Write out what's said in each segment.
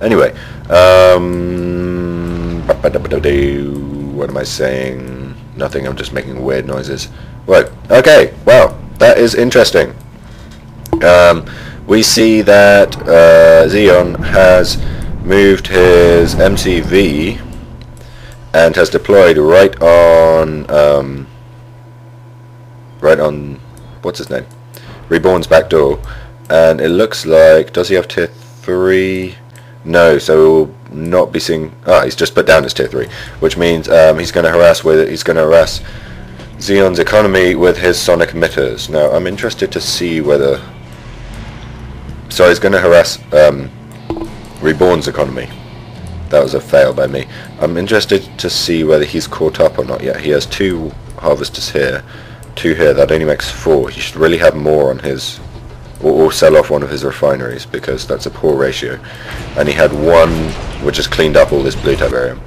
Anyway, what am I saying? Nothing, I'm just making weird noises. Right, okay, well, that is interesting. We see that Xeon has moved his MCV and has deployed right on what's his name? Reborn's back door, and it looks like, does he have tier 3? No, so we'll not be seeing. He's just put down his tier 3, which means he's going to harass Xeon's economy with his sonic emitters. Now I'm interested to see whether. So he's going to harass Reborn's economy. That was a fail by me. I'm interested to see whether he's caught up or not yet. He has 2 harvesters here, 2 here. That only makes 4. He should really have more on his, or sell off one of his refineries, because that's a poor ratio. And he had 1 which has cleaned up all this blue tiberium.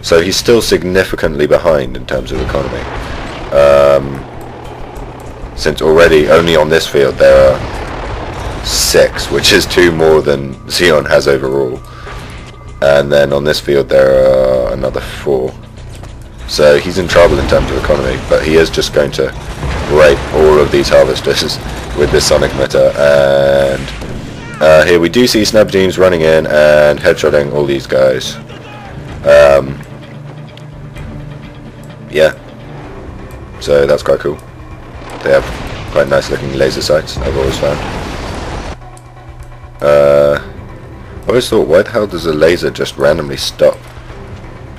So he's still significantly behind in terms of economy. Since already only on this field there are 6, which is 2 more than Xeon has overall. And then on this field there are another 4. So he's in trouble in terms of economy, but he is just going to rape all of these harvesters with this sonic emitter. And here we do see sniper teams running in and headshotting all these guys. Yeah, so that's quite cool. They have quite nice looking laser sights, I've always found. I always thought, why the hell does a laser just randomly stop?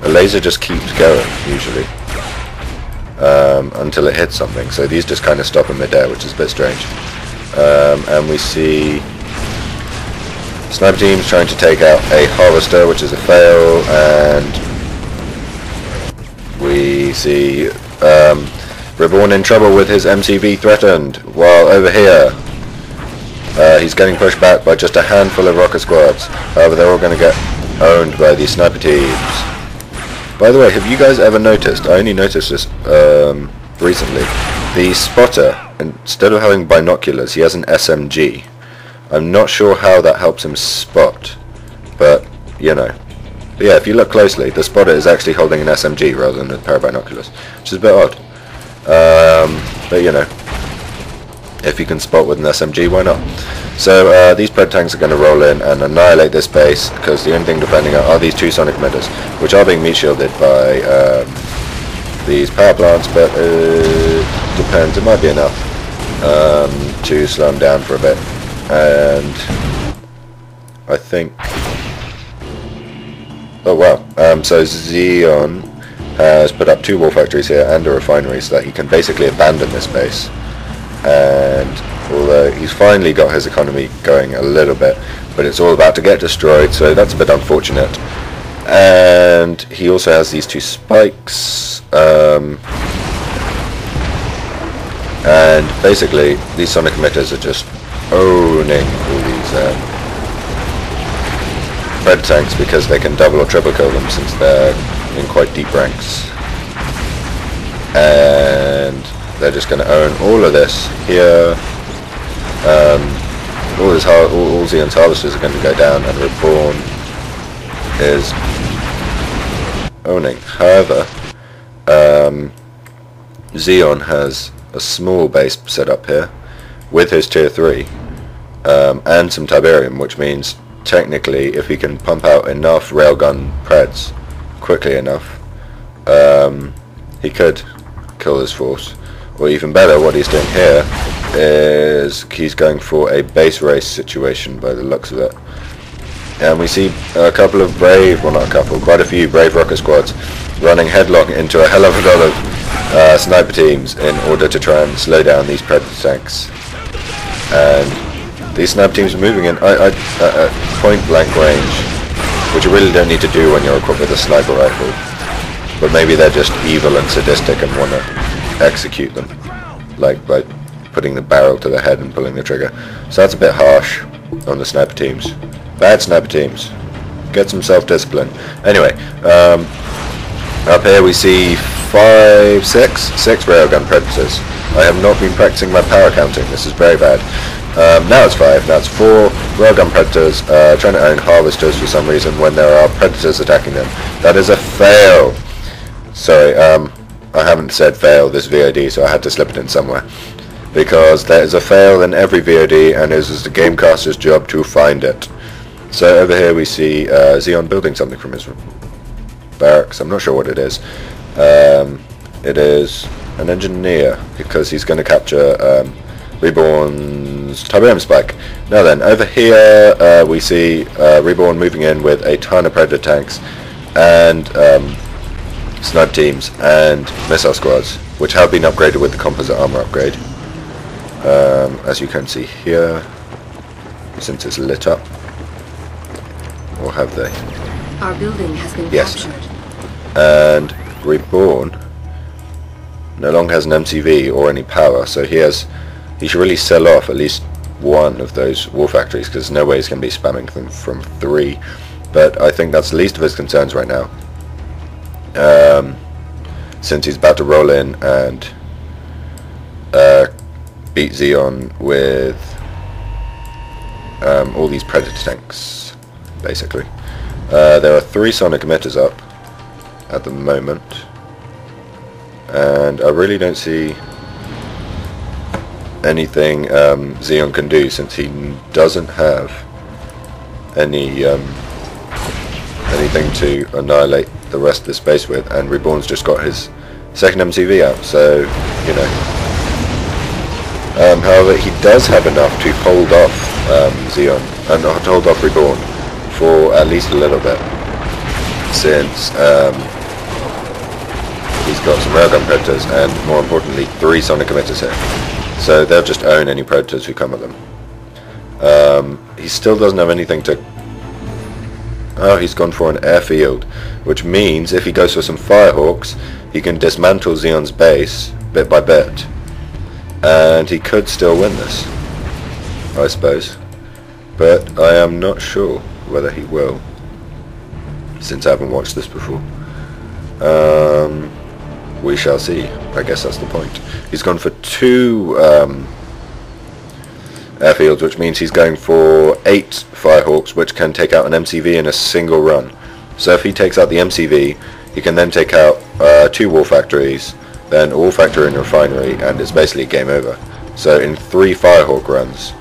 A laser just keeps going, usually, until it hits something. So these just kind of stop in midair, which is a bit strange. And we see sniper teams trying to take out a harvester, which is a fail, and we see Reborn in trouble with his MCV threatened, while over here he's getting pushed back by just a handful of rocket squads. However, they're all going to get owned by these sniper teams. By the way, have you guys ever noticed, I only noticed this recently, the spotter, instead of having binoculars, he has an SMG. I'm not sure how that helps him spot, but, you know. But yeah, if you look closely, the spotter is actually holding an SMG rather than a pair of binoculars, which is a bit odd. But, you know, if you can spot with an SMG, why not? So these Pred tanks are going to roll in and annihilate this base, because the only thing defending it are these 2 sonic emitters, which are being meat shielded by these power plants, but it depends, it might be enough to slow them down for a bit. And I think, oh wow, so Xeon has put up 2 war factories here and a refinery so that he can basically abandon this base. And although he's finally got his economy going a little bit, but it's all about to get destroyed, so that's a bit unfortunate. And he also has these 2 spikes, and basically these sonic emitters are just owning all these Pred tanks, because they can double or triple kill them since they're in quite deep ranks. And they're just going to own all of this here. All Xeon's harvesters are going to go down, and Reborn is owning. However, Xeon has a small base set up here with his tier 3 and some Tiberium, which means technically if he can pump out enough railgun Preds quickly enough, he could kill his force. Or even better, what he's doing here is he's going for a base race situation by the looks of it. And we see a couple of brave, well not a couple, quite a few brave rocket squads running headlong into a hell of a lot of sniper teams in order to try and slow down these Predator tanks. And these sniper teams are moving in at point blank range, which you really don't need to do when you're equipped with a sniper rifle. But maybe they're just evil and sadistic and want to execute them, like by putting the barrel to the head and pulling the trigger. So that's a bit harsh on the sniper teams. Bad sniper teams. Get some self-discipline. Anyway, up here we see six railgun predators. I have not been practicing my power counting. This is very bad. Now it's 5. Now it's 4. railgun predators trying to own harvesters for some reason when there are predators attacking them. That is a fail. Sorry, I haven't said fail this VOD, so I had to slip it in somewhere. Because there is a fail in every VOD, and it is the gamecaster's job to find it. So over here we see Xeon building something from his barracks. I'm not sure what it is. It is an engineer, because he's going to capture Reborn's Tiberium Spike. Now then, over here we see Reborn moving in with a ton of Predator tanks and snipe teams and missile squads, which have been upgraded with the composite armor upgrade. As you can see here, since it's lit up. Or have they? Our building has been captured. And Reborn no longer has an MCV or any power, so he should really sell off at least one of those war factories, because there's no way he's going to be spamming them from 3. But I think that's the least of his concerns right now, since he's about to roll in and beat Xeon with all these Predator tanks, basically. There are 3 sonic emitters up at the moment, and I really don't see anything Xeon can do, since he doesn't have any anything to annihilate the rest of the space with, and Reborn's just got his second MCV out, so you know. However, he does have enough to hold off Xeon, and to hold off Reborn for at least a little bit, since he's got some railgun predators and, more importantly, 3 sonic emitters here. So they'll just own any predators who come at them. He still doesn't have anything to... Oh, he's gone for an airfield, which means if he goes for some Firehawks, he can dismantle Xeon's base bit by bit. And he could still win this, I suppose. But I am not sure whether he will, since I haven't watched this before. We shall see. I guess that's the point. He's gone for 2 airfields, which means he's going for 8 Firehawks, which can take out an MCV in a single run. So if he takes out the MCV, he can then take out 2 war factories, then a war factory and a refinery, and it's basically game over. So in 3 Firehawk runs,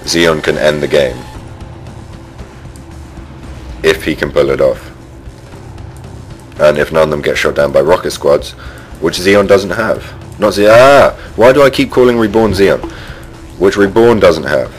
Xeon can end the game, if he can pull it off. And if none of them get shot down by rocket squads, which Xeon doesn't have. Not Xeon. Why do I keep calling Reborn Xeon? Which Reborn doesn't have.